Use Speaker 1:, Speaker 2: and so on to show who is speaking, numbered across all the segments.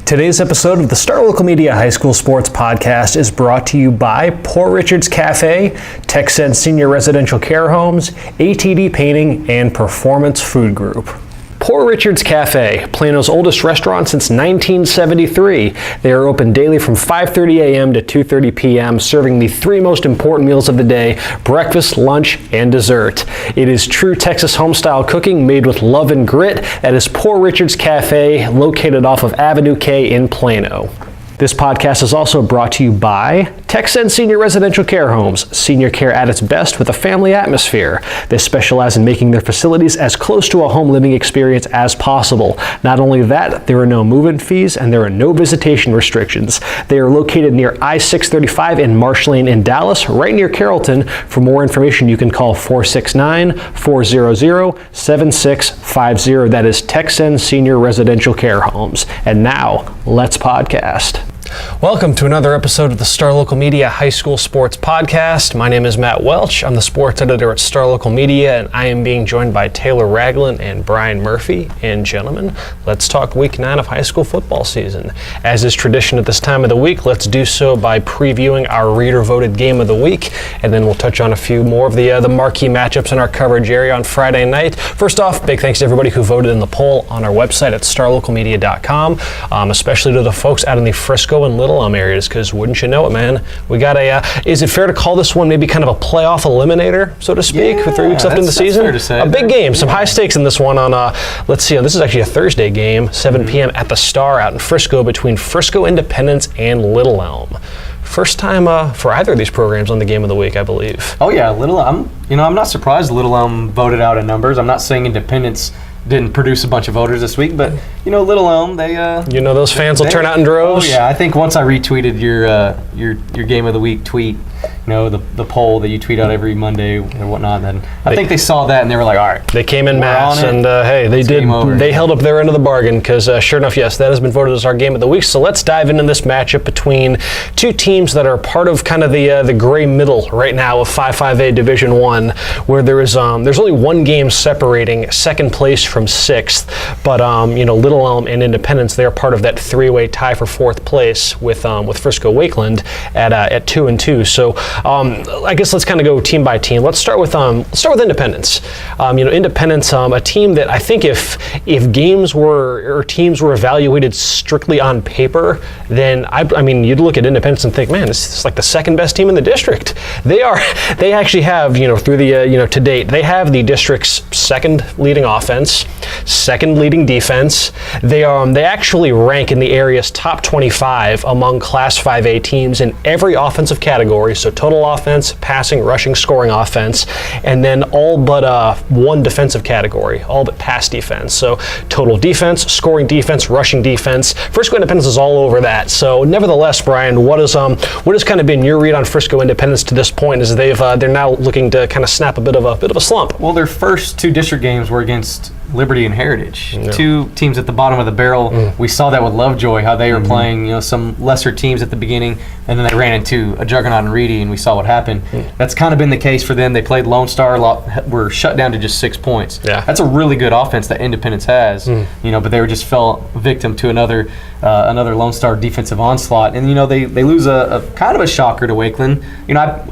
Speaker 1: Today's episode of the Star Local Media High School Sports Podcast is brought to you by Port Richards Cafe, TechSense Senior Residential Care Homes, ATD Painting, and Performance Food Group. Port Richards Cafe, Plano's oldest restaurant since 1973. They are open daily from 5:30 a.m. to 2:30 p.m., serving the three most important meals of the day: breakfast, lunch, and dessert. It is true Texas home-style cooking made with love and grit. That is Port Richards Cafe, located off of Avenue K in Plano. This podcast is also brought to you by TechSense Senior Residential Care Homes, senior care at its best with a family atmosphere. They specialize in making their facilities as close to a home living experience as possible. Not only that, there are no move-in fees and there are no visitation restrictions. They are located near I-635 in Marsh Lane in Dallas, right near Carrollton. For more information, you can call 469-400-7650. That is TechSense Senior Residential Care Homes. And now, let's podcast. Welcome to another episode of the Star Local Media High School Sports Podcast. My name is Matt Welch. I'm the sports editor at Star Local Media, and I am being joined by Taylor Ragland and Brian Murphy. And gentlemen, let's talk Week 9 of high school football season. As is tradition at this time of the week, let's do so by previewing our reader-voted game of the week, and then we'll touch on a few more of the marquee matchups in our coverage area on Friday night. First off, big thanks to everybody who voted in the poll on our website at starlocalmedia.com, especially to the folks out in the Frisco and Little Elm areas, because wouldn't you know it, man, we got is it fair to call this one maybe kind of a playoff eliminator, so to speak, with 3 weeks left in the season? Fair to say. A big game, some high stakes in this one on, let's see, this is actually a Thursday game, 7 p.m. at the Star out in Frisco between Frisco Independence and Little Elm. First time for either of these programs on the game of the week, I believe. Oh yeah, Little Elm, I'm not surprised Little Elm voted out in numbers. I'm not saying Independence didn't produce a bunch of voters this week, but Little Elm, they those fans will turn out in droves. Oh yeah, I think once I retweeted your game of the week tweet, the poll that you tweet out every Monday or whatnot, then I think they saw that and they were like, all right, they came in mass, and hey, they held up their end of the bargain, because sure enough, yes, that has been voted as our game of the week. So let's dive into this matchup between two teams that are part of kind of the gray middle right now of 5-5A Division I, where there's only one game separating second place from sixth, but Little Elm and Independence, they're part of that three-way tie for fourth place with Frisco Wakeland at 2-2. So I guess let's kind of go team by team. Let's start with Independence. Independence, a team that I think if teams were evaluated strictly on paper, then you'd look at Independence and think, man, this is like the second best team in the district. They actually have through the to date, they have the district's second leading offense, second leading defense. They actually rank in the area's top 25 among Class 5A teams in every offensive category. So total offense, passing, rushing, scoring offense, and then all but one defensive category, all but pass defense. So total defense, scoring defense, rushing defense. Frisco Independence is all over that. So nevertheless, Brian, what has kind of been your read on Frisco Independence to this point, as they're now looking to kind of snap a bit of a slump? Well, their first two district games were against Liberty and Heritage, two teams at the bottom of the barrel. We saw that with Lovejoy, how they were playing some lesser teams at the beginning, and then they ran into a juggernaut in Reedy, and we saw what happened. That's kind of been the case for them. They played Lone Star, were shut down to just 6 points. That's a really good offense that Independence has, but they just fell victim to another Lone Star defensive onslaught, and they lose a kind of a shocker to Wakeland.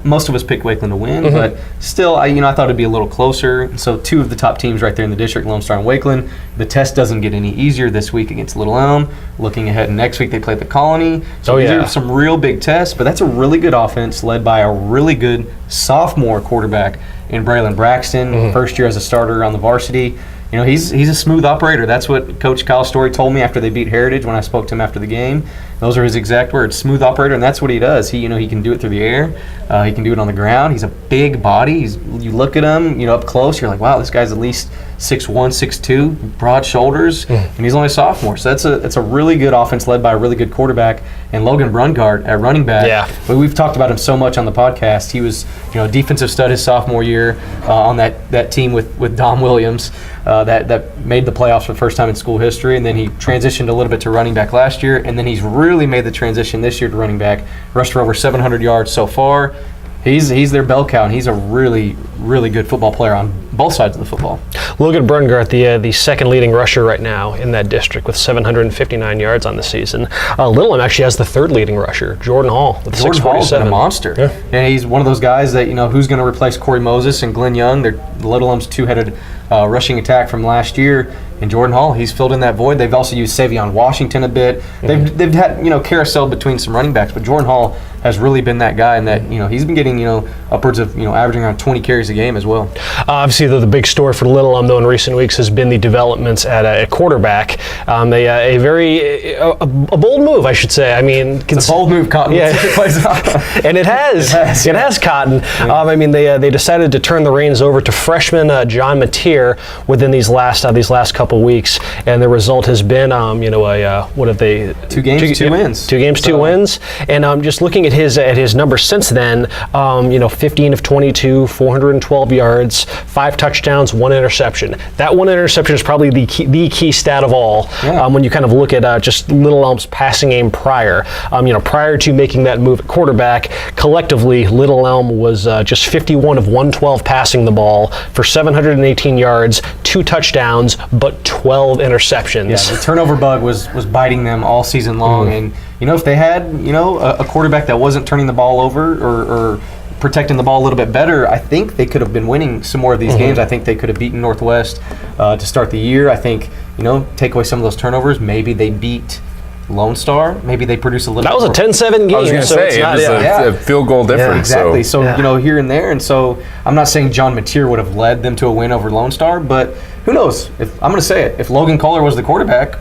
Speaker 1: Most of us picked Wakeland to win, but still, I thought it'd be a little closer. So two of the top teams right there in the district, Lone Star and Wakeland. The test doesn't get any easier this week against Little Elm. Looking ahead, next week they play the Colony. So these are some real big tests, but that's a really good offense led by a really good sophomore quarterback in Braylon Braxton, first year as a starter on the varsity. He's a smooth operator. That's what Coach Kyle Story told me after they beat Heritage when I spoke to him after the game. Those are his exact words, smooth operator, and that's what he does. He can do it through the air. He can do it on the ground. He's a big body. You look at him, up close, you're like, wow, this guy's at least 6'1", 6'2", broad shoulders, and he's only a sophomore. So that's a really good offense led by a really good quarterback. And Logan Brungard at running back. Yeah. But we've talked about him so much on the podcast. He was, a defensive stud his sophomore year on that team with Dom Williams that made the playoffs for the first time in school history. And then he transitioned a little bit to running back last year, and then he's really made the transition this year to running back. Rushed for over 700 yards so far. He's their bell cow, and he's a really,
Speaker 2: really good football player on both sides of the football.
Speaker 1: Logan Brungart, the second leading rusher right now in that district with 759 yards on the season. Little Elm actually has the third leading rusher, Jordan Hall, with 647.
Speaker 2: Jordan Hall's been a monster.
Speaker 1: Yeah.
Speaker 2: And he's one of those guys that, who's going to replace Corey Moses and Glenn Young. They're Little Elm's two-headed rushing attack from last year. And Jordan Hall, he's filled in that void. They've also used Savion Washington a bit. They've had, carousel between some running backs, but Jordan Hall has really been that guy, and that, he's been getting, upwards of, averaging around 20 carries a game as well.
Speaker 1: Obviously, the big story for Little Elm, though, in recent weeks has been the developments at quarterback. A bold move, I should say. I mean,
Speaker 2: it's a bold move, Cotton.
Speaker 1: Yeah. And it has Cotton.
Speaker 2: Yeah.
Speaker 1: They decided to turn the reins over to freshman John Mateer within these last couple weeks, and the result has been, what have they?
Speaker 2: 2 games, 2 wins.
Speaker 1: 2 games, 2 wins, and just looking at his numbers since then, 15 of 22, 412 yards, 5 touchdowns, 1 interception. That 1 interception is probably the key stat of all.
Speaker 2: Yeah.
Speaker 1: When you kind of look at just Little Elm's passing game prior. Prior to making that move at quarterback, collectively Little Elm was just 51 of 112 passing the ball for 718 yards, 2 touchdowns, but 12 interceptions.
Speaker 2: Yeah, the turnover bug was biting them all season long, and if they had a quarterback that wasn't turning the ball over or protecting the ball a little bit better, I think they could have been winning some more of these games. I think they could have beaten Northwest to start the year. I think take away some of those turnovers, maybe they beat Lone Star. Maybe they produce a little.
Speaker 1: That was a 10-7 game.
Speaker 3: I was going to say, it was a field goal difference.
Speaker 2: Yeah, exactly. So, here and there. And so I'm not saying John Mateer would have led them to a win over Lone Star, but who knows? I'm going to say it. If Logan Kohler was the quarterback,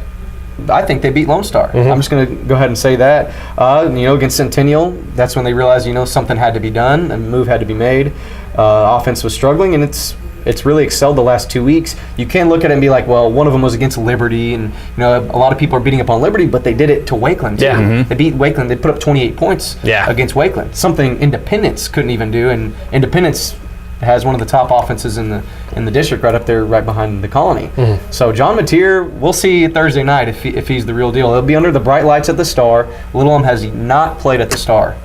Speaker 2: I think they beat Lone Star. I'm just going to go ahead and say that. Against Centennial, that's when they realized, something had to be done, a move had to be made. Offense was struggling, and it's really excelled the last 2 weeks. You can look at it and be like, well, one of them was against Liberty, and a lot of people are beating up on Liberty, but they did it to Wakeland too.
Speaker 1: Yeah.
Speaker 2: They beat Wakeland. They put up 28 points against Wakeland, something Independence couldn't even do, and Independence has one of the top offenses in the district, right up there, right behind the Colony. So John Mateer, we'll see Thursday night if he's the real deal. He'll be under the bright lights at the Star. Little Elm has not played at the Star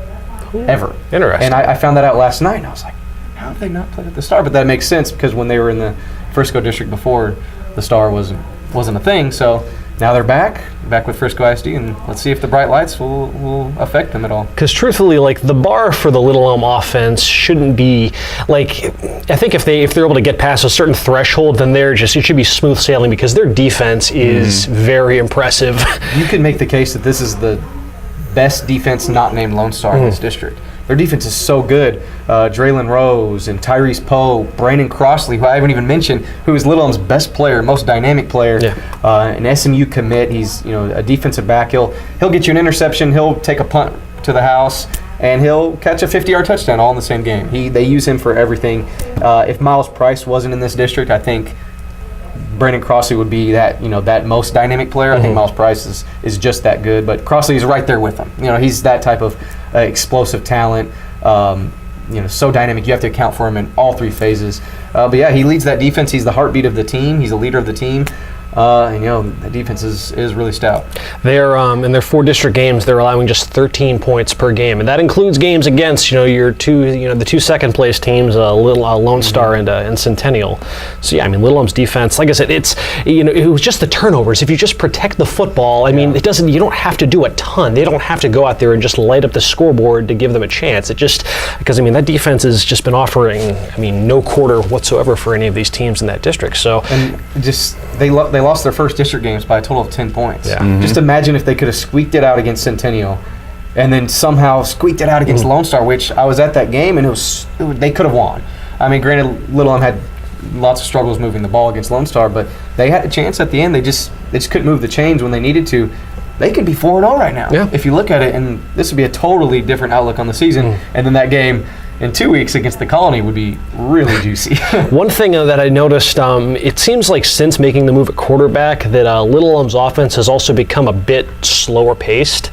Speaker 2: ever.
Speaker 1: Interesting.
Speaker 2: And I found that out last night, and I was like, how have they not played at the Star? But that makes sense because when they were in the Frisco district before, the Star wasn't a thing. So now they're back with Frisco ISD, and let's see if the bright lights will affect them at all.
Speaker 1: Because truthfully, the bar for the Little Elm offense shouldn't be I think if they're able to get past a certain threshold, then it should be smooth sailing because their defense is very impressive.
Speaker 2: You could make the case that this is the best defense not named Lone Star in this district. Their defense is so good. Draylon Rose and Tyrese Poe, Brandon Crossley, who I haven't even mentioned, who is Little Elm's best player, most dynamic player, an SMU commit. He's a defensive back. He'll get you an interception. He'll take a punt to the house, and he'll catch a 50-yard touchdown all in the same game. They use him for everything. If Miles Price wasn't in this district, I think Brandon Crossley would be that most dynamic player. I think Miles Price is just that good, but Crossley is right there with him. He's that type of explosive talent. So dynamic. You have to account for him in all 3 phases. But yeah, he leads that defense. He's the heartbeat of the team. He's a leader of the team. The defense is really stout.
Speaker 1: They're in their 4 district games, they're allowing just 13 points per game, and that includes games against your the 2 second place teams, Lone Star and Centennial. So yeah, Little Elm's defense, like I said, it was just the turnovers. If you just protect the football, it doesn't. You don't have to do a ton. They don't have to go out there and just light up the scoreboard to give them a chance. It just because that defense has just been offering no quarter whatsoever for any of these teams in that district. So
Speaker 2: and just they lost their first district games by a total of 10 points.
Speaker 1: Yeah.
Speaker 2: Just imagine if they could have squeaked it out against Centennial and then somehow squeaked it out against Lone Star, which I was at that game, and they could have won. Granted, Little Elm had lots of struggles moving the ball against Lone Star, but they had a chance at the end. They just couldn't move the chains when they needed to. They could be 4-0 right now if you look at it, and this would be a totally different outlook on the season. And then that game in 2 weeks against the Colony would be really juicy.
Speaker 1: One thing that I noticed, it seems like since making the move at quarterback that Little Elm's offense has also become a bit slower paced.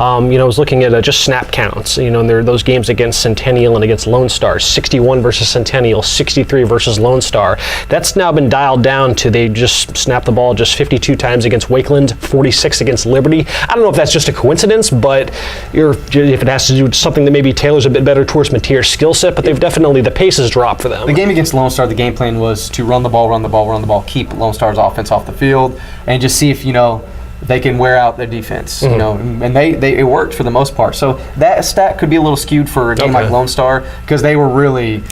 Speaker 1: I was looking at just snap counts, and there are those games against Centennial and against Lone Star, 61 versus Centennial, 63 versus Lone Star. That's now been dialed down to they just snapped the ball just 52 times against Wakeland, 46 against Liberty. I don't know if that's just a coincidence, but if it has to do with something that maybe tailors a bit better towards Mateer's skill set, but they've definitely, the pace has dropped for them.
Speaker 2: The game against Lone Star, the game plan was to run the ball, keep Lone Star's offense off the field, and just see if, they can wear out their defense, and it worked for the most part. So that stat could be a little skewed for a game like Lone Star because they were really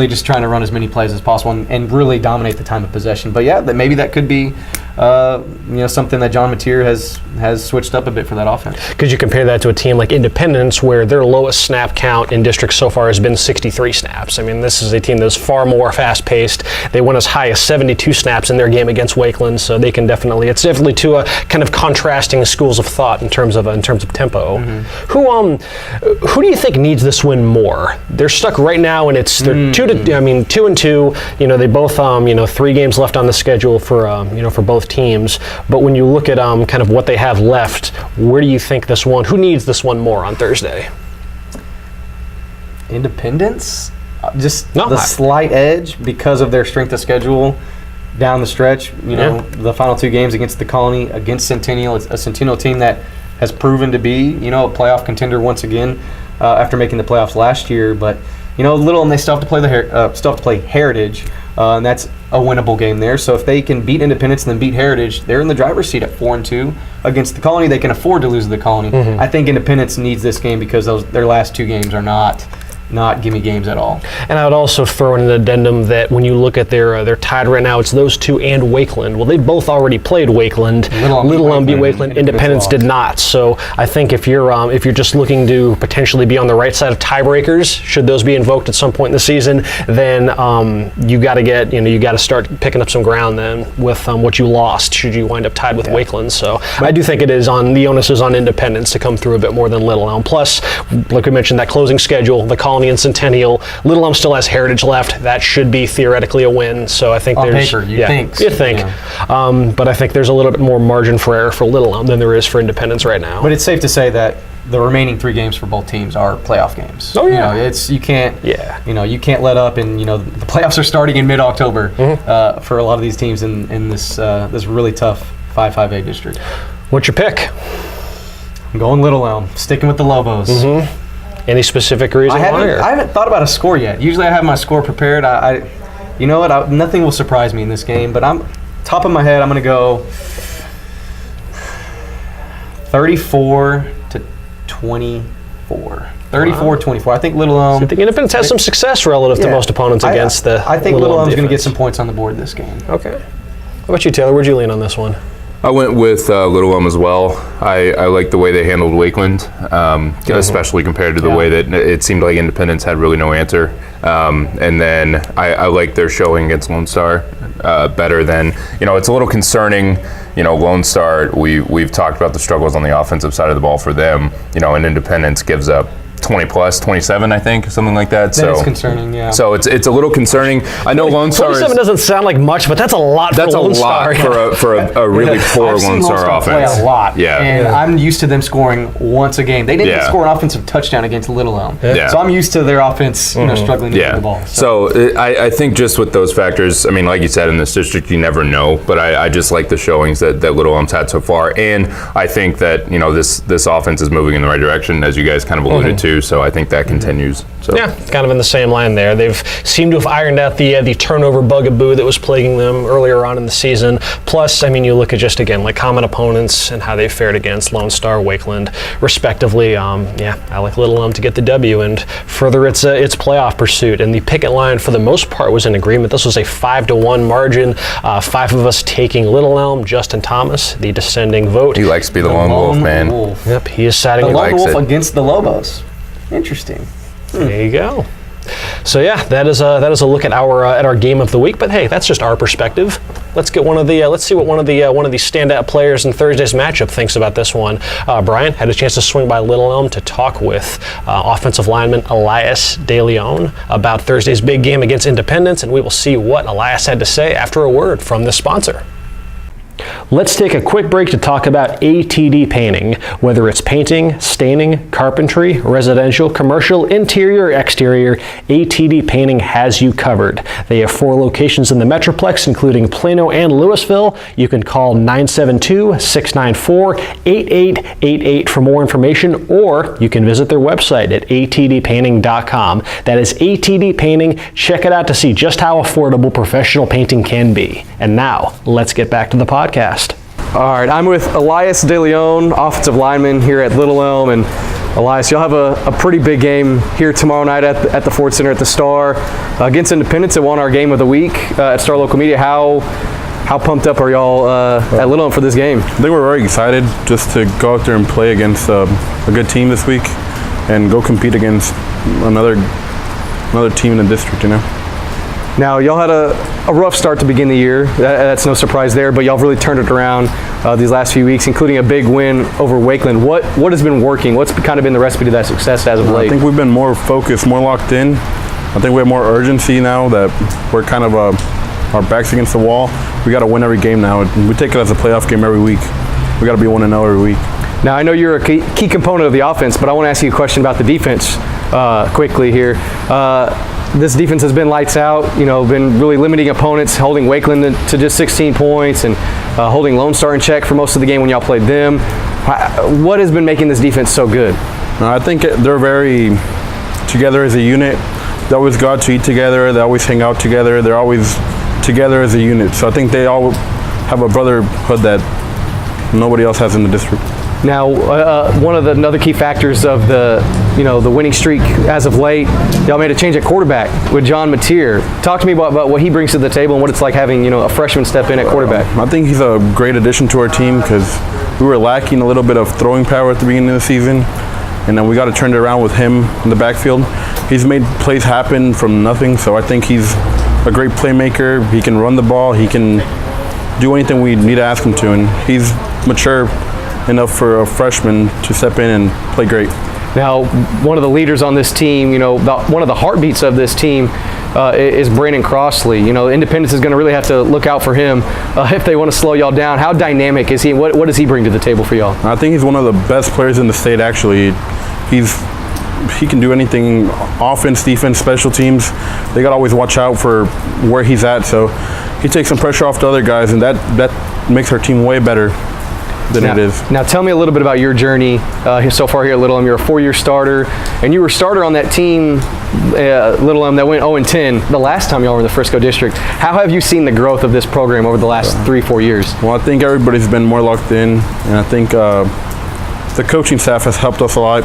Speaker 2: just trying to run as many plays as possible and really dominate the time of possession. But yeah, maybe that could be something that John Mateer has switched up a bit for that offense.
Speaker 1: Could you compare that to a team like Independence, where their lowest snap count in district so far has been 63 snaps? I mean, this is a team that's far more fast-paced. They went as high as 72 snaps in their game against Wakeland, so they can definitely. It's definitely two kind of contrasting schools of thought in terms of tempo. Mm-hmm. Who do you think needs this win more? They're stuck right now, and they're 2-2. They both 3 games left on the schedule for both teams. But when you look at kind of what they have left, where do you think who needs this one more on Thursday?
Speaker 2: Independence, the slight edge because of their strength of schedule down the stretch. The final 2 games against the Colony, against Centennial. It's a Centennial team that has proven to be a playoff contender once again after making the playoffs last year. But Little Elm, they still have to play Heritage, and that's a winnable game there. So if they can beat Independence and then beat Heritage, they're in the driver's seat at 4-2. Against the Colony, they can afford to lose to the Colony. Mm-hmm. I think Independence needs this game because their last 2 games are not gimme games at all.
Speaker 1: And I would also throw in an addendum that when you look at their tied right now, it's those 2 and Wakeland. Well, they both already played Wakeland. Little Elm beat Wakeland. Independence did not. So I think if you're just looking to potentially be on the right side of tiebreakers, should those be invoked at some point in the season, then you got to start picking up some ground then with what you lost. Should you wind up tied with Wakeland? So I do think the onus is on Independence to come through a bit more than Little Elm. Plus, like we mentioned, that closing schedule, the Colony and Centennial. Little Elm still has Heritage left. That should be theoretically a win. So I think
Speaker 2: on paper, you think.
Speaker 1: Yeah. But I think there's a little bit more margin for error for Little Elm than there is for Independence right now.
Speaker 2: But it's safe to say that the remaining 3 games for both teams are playoff games.
Speaker 1: Oh yeah.
Speaker 2: You can't let up, and the playoffs are starting in mid-October for a lot of these teams in this really tough 5-5A district.
Speaker 1: What's your pick?
Speaker 2: I'm going Little Elm, sticking with the Lobos.
Speaker 1: Mm-hmm. Any specific reason why?
Speaker 2: I haven't thought about a score yet. Usually I have my score prepared. Nothing will surprise me in this game, but top of my head, I'm going to go 34-24. 34-24. I think Little Elm.
Speaker 1: I think Independence has some success relative to most opponents against the.
Speaker 2: I think Little Elm's going to get some points on the board this game.
Speaker 1: Okay. What about you, Taylor? Where'd you lean on this one?
Speaker 3: I went with Little Elm as well. I like the way they handled Wakeland, especially compared to the way that it seemed like Independence had really no answer. And then I like their showing against Lone Star better than, it's a little concerning. Lone Star, we've talked about the struggles on the offensive side of the ball for them, and Independence gives up 20 plus, 27, I think, something like that.
Speaker 2: That is concerning, yeah.
Speaker 3: So it's a little concerning. I know Lone Star
Speaker 1: 27 doesn't sound like much, but that's a lot for Lone Star.
Speaker 3: That's a lot for a really poor Lone Star offense.
Speaker 2: Play a lot.
Speaker 3: Yeah.
Speaker 2: And I'm used to them scoring once a game. They didn't score an offensive touchdown against Little Elm.
Speaker 3: Yeah.
Speaker 2: So I'm used to their offense, struggling to get the ball.
Speaker 3: So I think just with those factors, like you said, in this district, you never know. But I just like the showings that Little Elm's had so far. And I think that, this offense is moving in the right direction, as you guys kind of alluded to. So I think that continues. So.
Speaker 1: Yeah, kind of in the same line there. They've seemed to have ironed out the turnover bugaboo that was plaguing them earlier on in the season. Plus, you look at just, again, like common opponents and how they fared against Lone Star, Wakeland, respectively. I like Little Elm to get the W and further its playoff pursuit. And the picket line, for the most part, was in agreement. This was a 5-1 margin. 5 of us taking Little Elm. Justin Thomas, the descending vote.
Speaker 3: He likes to be the lone wolf, man.
Speaker 1: Yep, he is siding
Speaker 2: the lone wolf against the Lobos. Interesting.
Speaker 1: There you go. So yeah, that is a look at our game of the week. But hey, that's just our perspective. Let's get let's see what one of the standout players in Thursday's matchup thinks about this one. Brian had a chance to swing by Little Elm to talk with offensive lineman Elias DeLeon about Thursday's big game against Independence, and we will see what Elias had to say after a word from the sponsor. Let's take a quick break to talk about ATD Painting. Whether it's painting, staining, carpentry, residential, commercial, interior, exterior, ATD Painting has you covered. They have 4 locations in the Metroplex, including Plano and Louisville. You can call 972-694-8888 for more information, or you can visit their website at atdpainting.com. That is ATD Painting. Check it out to see just how affordable professional painting can be. And now, let's get back to the podcast.
Speaker 2: All right, I'm with Elias DeLeon, offensive lineman here at Little Elm. And Elias, you'll have a pretty big game here tomorrow night at the Ford Center at the Star against Independence. It won our game of the week at Star Local Media. How pumped up are y'all at Little Elm for this game?
Speaker 4: I think we're very excited just to go out there and play against a good team this week and go compete against another team in the district, you know.
Speaker 2: Now, y'all had a rough start to begin the year. That's no surprise there, but y'all have really turned it around these last few weeks, including a big win over Wakeland. What has been working? What's kind of been the recipe to that success as of late?
Speaker 4: I think we've been more focused, more locked in. I think we have more urgency now that we're kind of our backs against the wall. We got to win every game now. We take it as a playoff game every week. We got to be 1-0 every week.
Speaker 2: Now, I know you're a key component of the offense, but I want to ask you a question about the defense quickly here. This defense has been lights out, been really limiting opponents, holding Wakeland to just 16 points and holding Lone Star in check for most of the game when y'all played them. What has been making this defense so good?
Speaker 4: I think they're very together as a unit. They always go out to eat together. They always hang out together. They're always together as a unit. So I think they all have a brotherhood that nobody else has in the district.
Speaker 2: Now, one of the other key factors of the winning streak as of late, y'all made a change at quarterback with John Mateer. Talk to me about what he brings to the table and what it's like having a freshman step in at quarterback.
Speaker 4: I think he's a great addition to our team because we were lacking a little bit of throwing power at the beginning of the season, and then we got to turn it around with him in the backfield. He's made plays happen from nothing, so I think he's a great playmaker. He can run the ball. He can do anything we need to ask him to, and he's mature enough for a freshman to step in and play great.
Speaker 2: Now, one of the leaders on this team, one of the heartbeats of this team is Brandon Crossley. Independence is going to really have to look out for him if they want to slow y'all down. How dynamic is he? What does he bring to the table for y'all?
Speaker 4: I think he's one of the best players in the state, actually. He can do anything, offense, defense, special teams. They got to always watch out for where he's at. So he takes some pressure off the other guys, and that makes our team way better than it is.
Speaker 2: Now tell me a little bit about your journey so far here at Little Elm. You're a 4-year starter, and you were starter on that team, Little Elm, that went 0-10 the last time y'all were in the Frisco district. How have you seen the growth of this program over the last 3-4 years?
Speaker 4: Well, I think everybody's been more locked in, and I think the coaching staff has helped us a lot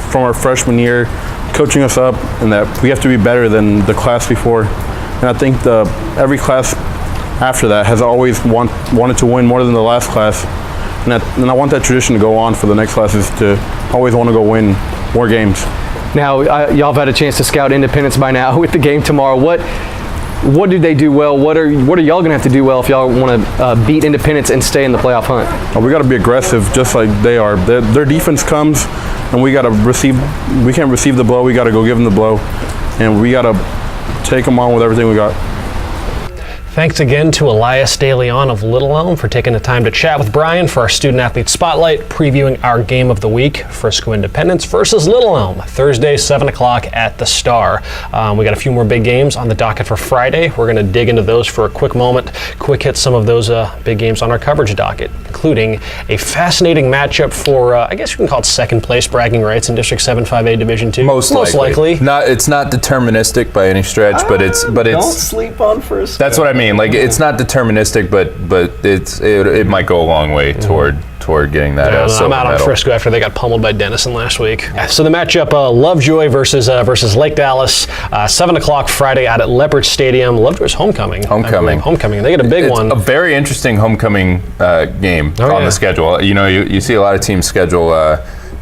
Speaker 4: from our freshman year, coaching us up, and that we have to be better than the class before. And I think every class after that has always wanted to win more than the last class. And I want that tradition to go on for the next classes, to always want to go win more games.
Speaker 2: Now, y'all have had a chance to scout Independence by now with the game tomorrow. What do they do well? What are y'all going to have to do well if y'all want to beat Independence and stay in the playoff hunt?
Speaker 4: We got to be aggressive just like they are. Their defense comes, and we can't receive the blow. We got to go give them the blow, and we got to take them on with everything we got.
Speaker 1: Thanks again to Elias DeLeon of Little Elm for taking the time to chat with Brian for our Student Athlete Spotlight, previewing our game of the week, Frisco Independence versus Little Elm, Thursday, 7 o'clock at the Star. We got a few more big games on the docket for Friday. We're going to dig into those for a quick moment, quick hit some of those big games on our coverage docket, including a fascinating matchup for, I guess you can call it second place bragging rights in District 7-5A Division 2.
Speaker 3: Most likely. It's not deterministic by any stretch, but it's
Speaker 2: don't sleep on Frisco.
Speaker 3: That's what I mean. Like, it's not deterministic, but it might go a long way toward getting that.
Speaker 1: I'm out on Frisco after they got pummeled by Denison last week. So the matchup: Lovejoy versus Lake Dallas, 7 o'clock Friday out at Leopard Stadium. Lovejoy's homecoming. They get a big one.
Speaker 3: A very interesting homecoming game on the schedule. You see a lot of teams schedule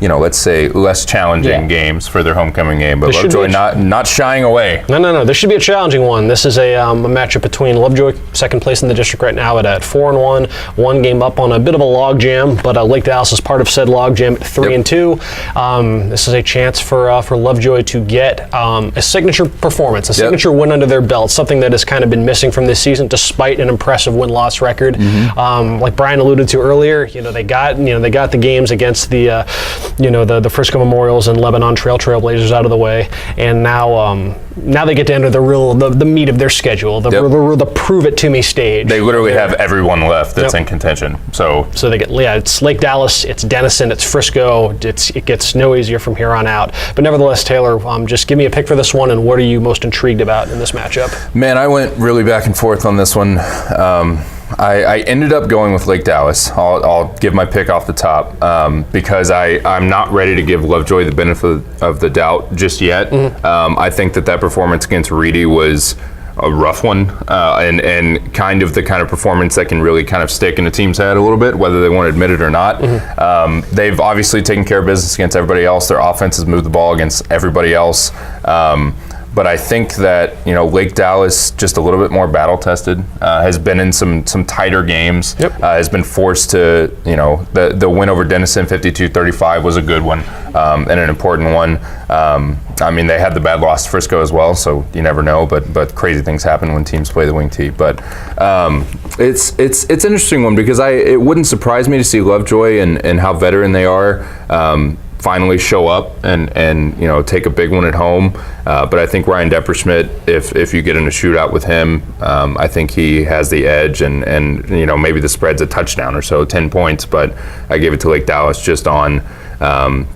Speaker 3: let's say less challenging games for their homecoming game, but Lovejoy not shying away.
Speaker 1: No. There should be a challenging one. This is a matchup between Lovejoy, second place in the district right now at 4-1, one game up on a bit of a log jam, but Lake Dallas is part of said log jam at 3-2. This is a chance for Lovejoy to get a signature performance, a signature win under their belt, something that has kind of been missing from this season, despite an impressive win-loss record. Like Brian alluded to earlier, they got the games against the Frisco Memorials and Lebanon Trailblazers out of the way, and now they get to enter the meat of their schedule, the prove it to me stage.
Speaker 3: They literally have everyone left that's in contention. So
Speaker 1: they get it's Lake Dallas, it's Denison, it's Frisco. It gets no easier from here on out. But nevertheless, Taylor, just give me a pick for this one, and what are you most intrigued about in this matchup?
Speaker 3: Man, I went really back and forth on this one. I ended up going with Lake Dallas. I'll give my pick off the top because I'm not ready to give Lovejoy the benefit of the doubt just yet. I think that performance against Reedy was a rough one and kind of performance that can really kind of stick in a team's head a little bit, whether they want to admit it or not. They've obviously taken care of business against everybody else. Their offense has moved the ball against everybody else. But I think that Lake Dallas, just a little bit more battle tested, has been in some tighter games. Has been forced to the win over Denison 52-35 was a good one and an important one. I mean, they had the bad loss to Frisco as well, so you never know. But crazy things happen when teams play the wing tee. But it's an interesting one because it wouldn't surprise me to see Lovejoy and how veteran they are. Finally show up and take a big one at home. But I think Ryan Depperschmidt, if you get in a shootout with him, I think he has the edge and maybe the spread's a touchdown or so, 10 points. But I gave it to Lake Dallas just on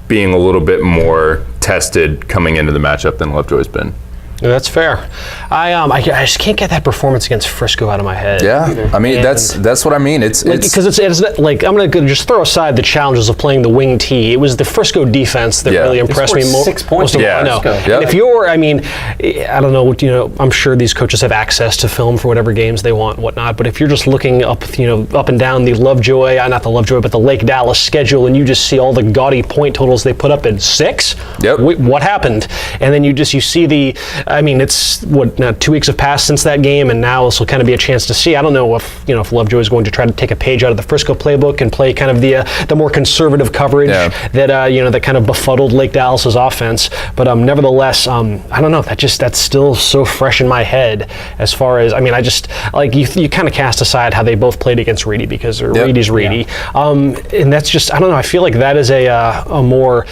Speaker 3: being a little bit more tested coming into the matchup than Lovejoy's been.
Speaker 1: That's fair. I just can't get that performance against Frisco out of my head.
Speaker 3: Yeah, I mean that's what I mean. It's
Speaker 1: because it's like I'm gonna just throw aside the challenges of playing the wing tee. It was the Frisco defense that really impressed me.
Speaker 2: 6 points.
Speaker 1: I know. And if you're, I don't know. I'm sure these coaches have access to film for whatever games they want, whatnot. But if you're just looking up and down the Lovejoy, not the Lovejoy, but the Lake Dallas schedule, and you just see all the gaudy point totals they put up in 6. What happened? And then you see the. It's now 2 weeks have passed since that game, and now this will kind of be a chance to see. I don't know if Lovejoy is going to try to take a page out of the Frisco playbook and play kind of the more conservative coverage that kind of befuddled Lake Dallas's offense. But nevertheless, I don't know. That's still so fresh in my head. As far as I just like you kind of cast aside how they both played against Reedy because Reedy's Reedy, and that's just I don't know. I feel like that is a more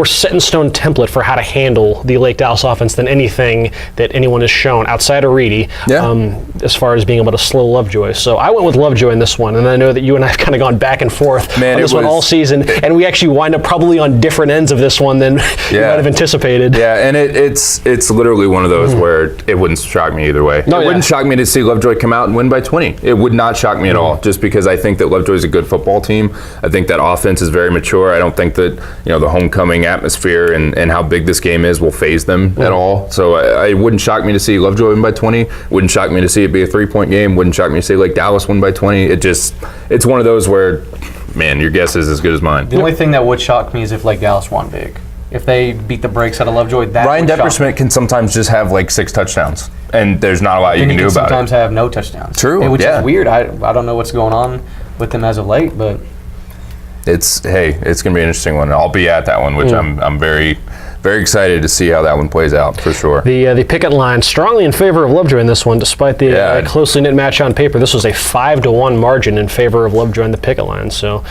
Speaker 1: set in stone template for how to handle the Lake Dallas offense than anything that anyone has shown outside of Reedy as far as being able to slow Lovejoy. So I went with Lovejoy in this one, and I know that you and I have kind of gone back and forth on this one all season, and we actually wind up probably on different ends of this one than you might have anticipated.
Speaker 3: Yeah, and it's literally one of those where it wouldn't shock me either way. It wouldn't shock me to see Lovejoy come out and win by 20. It would not shock me at all, just because I think that Lovejoy is a good football team. I think that offense is very mature. I don't think that the homecoming atmosphere and how big this game is will phase them at all. So it wouldn't shock me to see Lovejoy win by 20. Wouldn't shock me to see it be a 3-point game. Wouldn't shock me to see Lake Dallas win by 20. It's one of those where, man, your guess is as good as mine.
Speaker 2: The only thing that would shock me is if Lake Dallas won big. If they beat the brakes out of Lovejoy, that
Speaker 3: Ryan Depperschmidt can sometimes just have like 6 touctouchdowns, and there's not a lot you can do about it.
Speaker 2: Sometimes have no touchdowns.
Speaker 3: True,
Speaker 2: which is weird. I don't know what's going on with them as of late, but
Speaker 3: it's gonna be an interesting one. I'll be at that one, which I'm very, very excited to see how that one plays out for sure.
Speaker 1: The picket line strongly in favor of Lovejoy in this one, despite the closely knit match on paper. This was a 5-1 margin in favor of Lovejoy in the picket line. So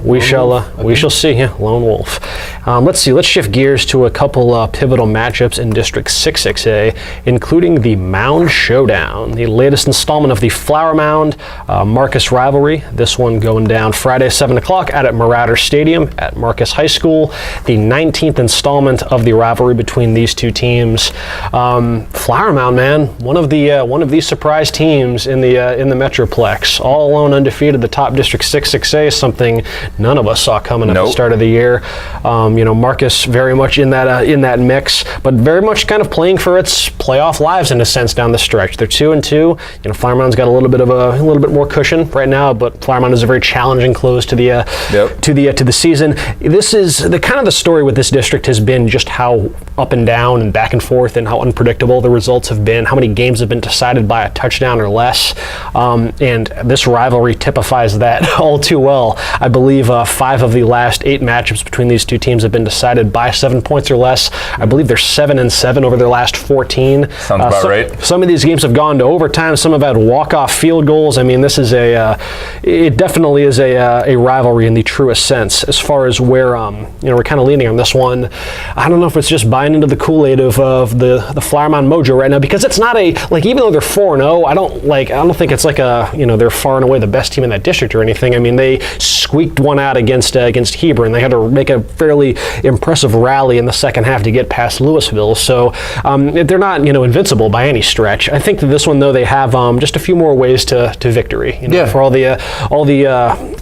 Speaker 1: we shall see. Yeah, Lone Wolf. Let's see. Let's shift gears to a couple pivotal matchups in District 6A, including the Mound Showdown, the latest installment of the Flower Mound Marcus rivalry. This one going down Friday 7 o'clock at Marauder Stadium at Marcus High School. The 19th installment of the rivalry between these two teams. Flower Mound, man, one of these surprise teams in the Metroplex, all alone undefeated, the top district 6A, something none of us saw coming at the start of the year. Marcus very much in that mix, but very much kind of playing for its playoff lives in a sense down the stretch. They're 2-2. Flower Mound's got a little bit more cushion right now, but Flower Mound is a very challenging close to the season. This is the story with this district has been just how up and down and back and forth and how unpredictable the results have been, how many games have been decided by a touchdown or less, and this rivalry typifies that all too well. I believe 5 of the last 8 matchups between these two teams have been decided by 7 points or less. I believe they're 7-7 over their last 14.
Speaker 3: Sounds about right.
Speaker 1: Some of these games have gone to overtime. Some have had walk-off field goals. I mean, this is it definitely is a rivalry in the truest sense. As far as where we're kind of leaning on this one, I don't know if it's just buying into the Kool-Aid of the Flower Mound mojo right now, because it's not even though they're 4-0, I don't think it's like they're far and away the best team in that district or anything. I mean, they squeaked one out against Hebron. They had to make a fairly impressive rally in the second half to get past Louisville. So they're not invincible by any stretch. I think that this one though, they have just a few more ways to victory. For all the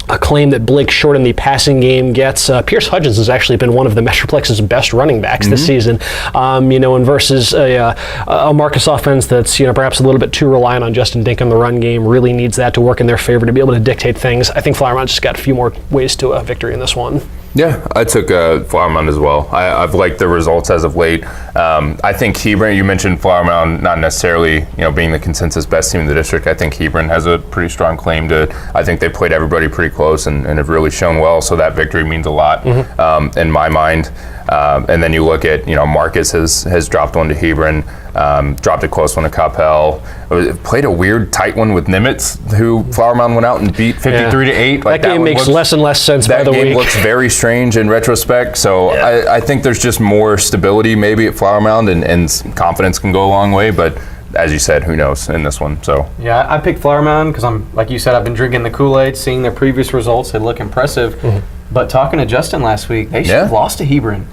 Speaker 1: acclaim that Blake Short in the passing game gets. Pierce Hudgens has actually been one of the Metroplex's best running backs this season, and versus a Marcus offense that's perhaps a little bit too reliant on Justin Dink in the run game, really needs that to work in their favor to be able to dictate things. I think Flower Mound just got a few more ways to a victory in this one.
Speaker 3: Yeah, I took Flower Mound as well. I've liked the results as of late. I think Hebron, you mentioned Flower Mound not necessarily, being the consensus best team in the district. I think Hebron has a pretty strong claim to, I think they played everybody pretty close and have really shown well, so that victory means a lot in my mind. And then you look at, Marcus has dropped one to Hebron, dropped a close one to Coppell, played a weird tight one with Nimitz, who Flower Mound went out and beat 53-8.
Speaker 1: That game makes less and less sense by the week.
Speaker 3: That game looks very strange in retrospect, so I think there's just more stability maybe at Flower Mound, and confidence can go a long way, but as you said, who knows in this one. So
Speaker 2: yeah, I picked Flower Mound because like you said, I've been drinking the Kool-Aid, seeing their previous results. They look impressive. But talking to Justin last week, they should have lost to Hebron.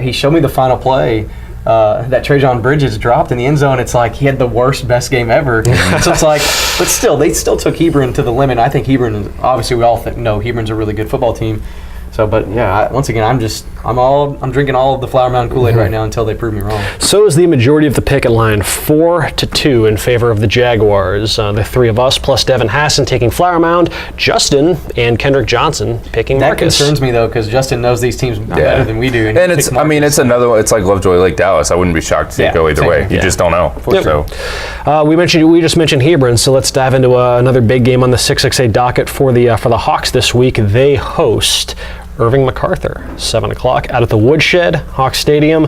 Speaker 2: He showed me the final play that Trajan Bridges dropped in the end zone. It's like he had the worst, best game ever. So it's like, but still, they still took Hebron to the limit. I think Hebron, obviously we all know Hebron's a really good football team. So, but yeah, once again, I'm drinking all of the Flower Mound Kool-Aid right now until they prove me wrong.
Speaker 1: So is the majority of the picket line, 4-2 in favor of the Jaguars. The three of us plus Devin Hassan taking Flower Mound, Justin and Kendrick Johnson picking Marcus.
Speaker 2: That concerns me though, because Justin knows these teams better than we do.
Speaker 3: And it's another one. It's like Lovejoy, like Dallas. I wouldn't be shocked to see it go either way. You just don't know. So
Speaker 1: we just mentioned Hebron, so let's dive into another big game on the 6A docket for the Hawks this week. They host Irving MacArthur, 7 o'clock out at the Woodshed, Hawk Stadium.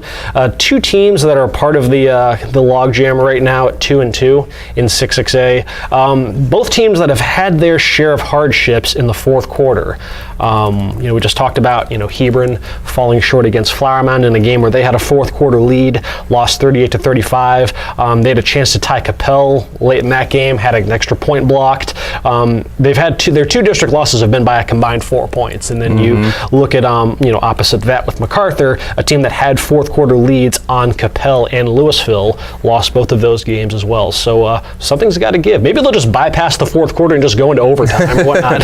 Speaker 1: Two teams that are part of the logjam right now at 2-2 in 6A. Both teams that have had their share of hardships in the fourth quarter. We just talked about Hebron falling short against Flower Mound in a game where they had a fourth quarter lead, lost 38-35. They had a chance to tie Coppell late in that game, had an extra point blocked. They've had their two district losses have been by a combined 4 points, and then you look at opposite that with MacArthur, a team that had fourth quarter leads on Coppell and Louisville, lost both of those games as well. So something's got to give. Maybe they'll just bypass the fourth quarter and just go into overtime or whatnot.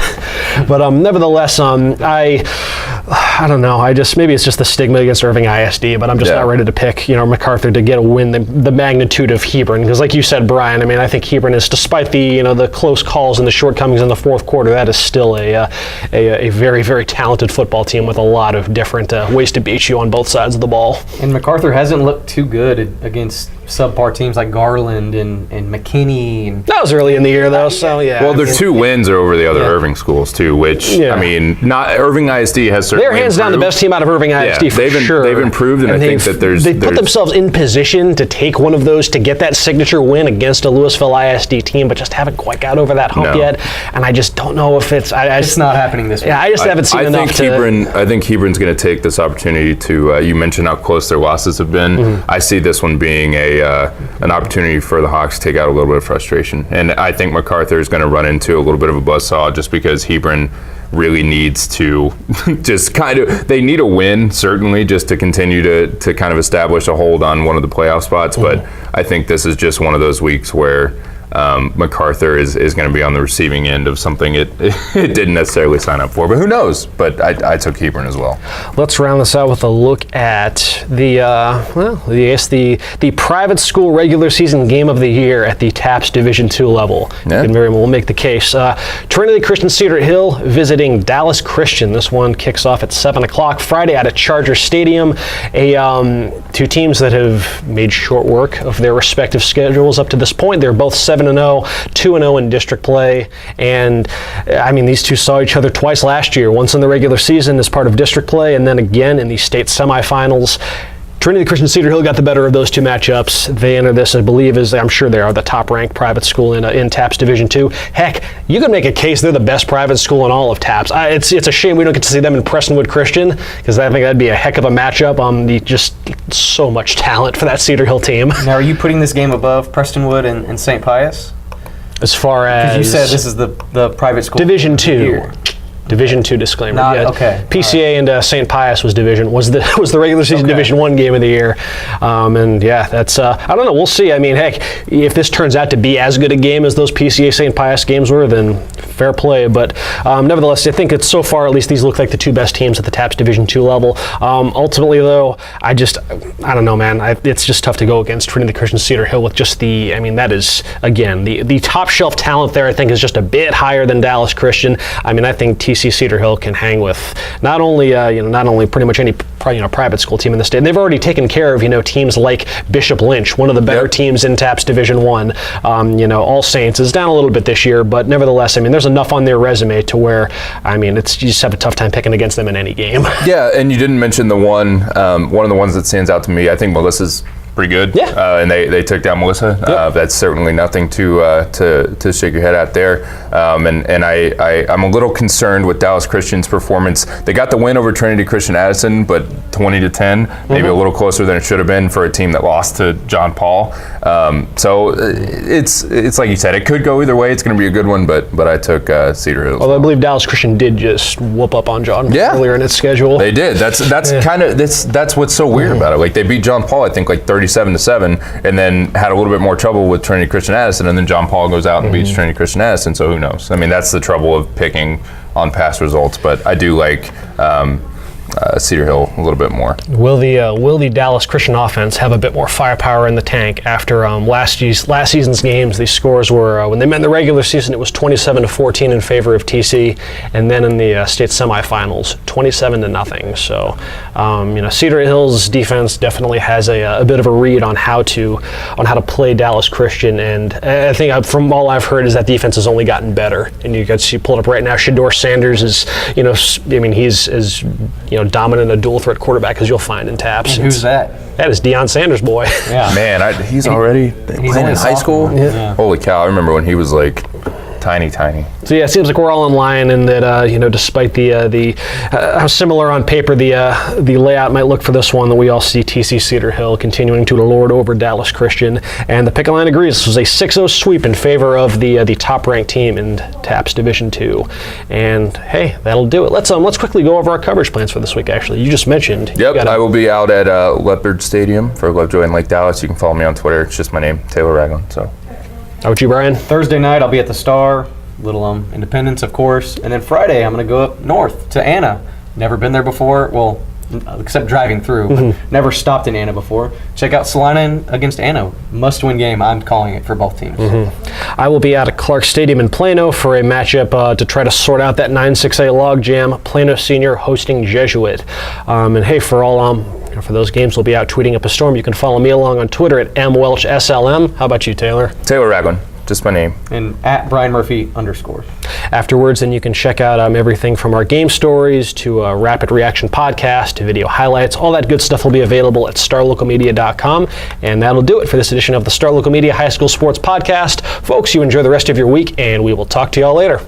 Speaker 1: But nevertheless, I don't know. Maybe it's just the stigma against Irving ISD, but I'm just not ready to pick MacArthur to get a win the magnitude of Hebron, because like you said, Brian, I think Hebron is, despite the close calls and the shortcomings in the fourth quarter, that is still a very, very talented football team with a lot of different ways to beat you on both sides of the ball.
Speaker 2: And MacArthur hasn't looked too good against subpar teams like Garland and McKinney. And
Speaker 1: that was early in the year, though, so yeah.
Speaker 3: Well, their two wins are over the other Irving schools, too, which, not Irving ISD has certainly
Speaker 1: They're hands down the best team out of Irving ISD for sure.
Speaker 3: They've improved, and I think that
Speaker 1: they put themselves in position to take one of those to get that signature win against a Louisville ISD team, but just haven't quite got over that hump yet. And I just don't know if it's...
Speaker 2: it's not happening this week.
Speaker 1: Yeah, I just haven't seen enough
Speaker 3: I think Hebron's going to take this opportunity to... you mentioned how close their losses have been. I see this one being a an opportunity for the Hawks to take out a little bit of frustration. And I think MacArthur is going to run into a little bit of a buzzsaw just because Hebron really needs to just they need a win, certainly, just to continue to kind of establish a hold on one of the playoff spots. But I think this is just one of those weeks where MacArthur is going to be on the receiving end of something it didn't necessarily sign up for, but who knows? But I took Hebron as well.
Speaker 1: Let's round this out with a look at the private school regular season game of the year at the TAPS Division II level.
Speaker 3: Yeah.
Speaker 1: You can very well make the case. Trinity Christian-Cedar Hill visiting Dallas Christian. This one kicks off at 7 o'clock Friday at Charger Stadium. Two teams that have made short work of their respective schedules up to this point. They're both 7-0, 2-0 in district play, and I mean, these two saw each other twice last year, once in the regular season as part of district play, and then again in the state semifinals. Trinity Christian-Cedar Hill got the better of those two matchups. They enter this, I believe, I'm sure they are the top-ranked private school in TAPS Division II. Heck, you could make a case they're the best private school in all of TAPS. It's a shame we don't get to see them in Prestonwood Christian, because I think that'd be a heck of a matchup. Just so much talent for that Cedar Hill team.
Speaker 2: Now, are you putting this game above Prestonwood and St. Pius?
Speaker 1: As far as...
Speaker 2: Because you said this is the private school.
Speaker 1: Division II. Division II disclaimer.
Speaker 2: Okay.
Speaker 1: PCA and St. Pius was the regular season Division I game of the year, and yeah, that's I don't know. We'll see. I mean, heck, if this turns out to be as good a game as those PCA St. Pius games were, then fair play. But nevertheless, I think it's so far at least these look like the two best teams at the TAPS Division II level. Ultimately, though, I don't know, man. It's just tough to go against Trinity Christian-Cedar Hill with just that is again the top shelf talent there. I think is just a bit higher than Dallas Christian. I mean, I think TC Cedar Hill can hang with not only pretty much any private school team in the state. And they've already taken care of teams like Bishop Lynch, one of the better teams in TAPS Division I. All Saints is down a little bit this year, but nevertheless, I mean, there's enough on their resume to where you just have a tough time picking against them in any game. Yeah,
Speaker 3: and you didn't mention the one of the ones that stands out to me. I think Melissa's pretty good.
Speaker 1: Yeah.
Speaker 3: And they took down Melissa.
Speaker 1: Yep.
Speaker 3: That's certainly nothing to shake your head at there. And I'm a little concerned with Dallas Christian's performance. They got the win over Trinity Christian Addison, but 20-10, maybe a little closer than it should have been for a team that lost to John Paul. So it's like you said, it could go either way. It's going to be a good one, but I took Cedar Hills.
Speaker 1: Although I believe Dallas Christian did just whoop up on John earlier in its schedule.
Speaker 3: They did. That's what's so weird about it. Like they beat John Paul, I think, like 37-7, and then had a little bit more trouble with Trinity Christian Addison, and then John Paul goes out and beats Trinity Christian Addison. So who knows? I mean, that's the trouble of picking on past results. But I do like Cedar Hill a little bit more.
Speaker 1: Will the Dallas Christian offense have a bit more firepower in the tank after last season's games? The scores were when they met in the regular season, it was 27-14 in favor of TC, and then in the state semifinals, 27-0. So Cedar Hill's defense definitely has a bit of a read on how to play Dallas Christian, and I think from all I've heard is that defense has only gotten better. And you guys pull it up right now. Shador Sanders is he's as dominant a dual threat quarterback as you'll find in TAPS.
Speaker 2: And who's that?
Speaker 1: That is Deion Sanders' boy.
Speaker 2: Yeah.
Speaker 3: Man, he's already playing in high school?
Speaker 1: Yeah.
Speaker 3: Holy cow, I remember when he was like tiny.
Speaker 1: So yeah, it seems like we're all in line, and that despite the how similar on paper the layout might look for this one, that we all see TC Cedar Hill continuing to lord over Dallas Christian, and the picket line agrees. This was a 6-0 sweep in favor of the top-ranked team in TAPS Division II, and hey, that'll do it. Let's quickly go over our coverage plans for this week. Actually, you just mentioned.
Speaker 3: Yep, I will be out at Leopard Stadium for Lovejoy in Lake Dallas. You can follow me on Twitter. It's just my name, Taylor Ragland. So.
Speaker 1: How about you, Brian?
Speaker 2: Thursday night, I'll be at the Star, Little Elm Independence, of course. And then Friday, I'm going to go up north to Anna. Never been there before. Well, except driving through. But never stopped in Anna before. Check out Salina against Anna. Must-win game. I'm calling it for both teams.
Speaker 1: I will be out at Clark Stadium in Plano for a matchup to try to sort out that 9-6A logjam. Plano Senior hosting Jesuit. And hey, for all for those games, we'll be out tweeting up a storm. You can follow me along on Twitter at MWelchSLM. How about you, Taylor?
Speaker 3: Taylor Ragland. Just my name.
Speaker 2: And at Brian Murphy _
Speaker 1: Afterwards, then you can check out everything from our game stories to a rapid reaction podcast to video highlights. All that good stuff will be available at starlocalmedia.com. And that'll do it for this edition of the Star Local Media High School Sports Podcast. Folks, you enjoy the rest of your week, and we will talk to y'all later.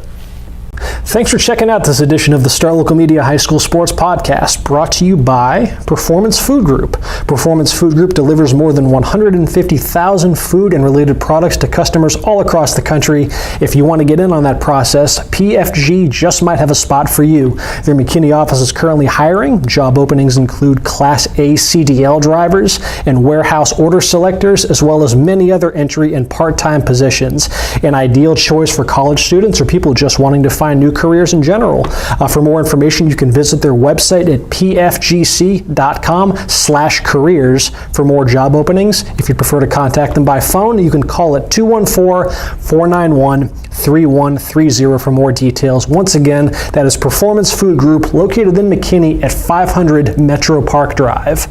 Speaker 1: Thanks for checking out this edition of the Star Local Media High School Sports Podcast, brought to you by Performance Food Group. Performance Food Group delivers more than 150,000 food and related products to customers all across the country. If you want to get in on that process, PFG just might have a spot for you. Their McKinney office is currently hiring. Job openings include Class A CDL drivers and warehouse order selectors, as well as many other entry and part-time positions. An ideal choice for college students or people just wanting to find new careers in general. For more information, you can visit their website at pfgc.com/careers for more job openings. If you prefer to contact them by phone, you can call at 214-491-3130 for more details. Once again, that is Performance Food Group, located in McKinney at 500 Metro Park Drive.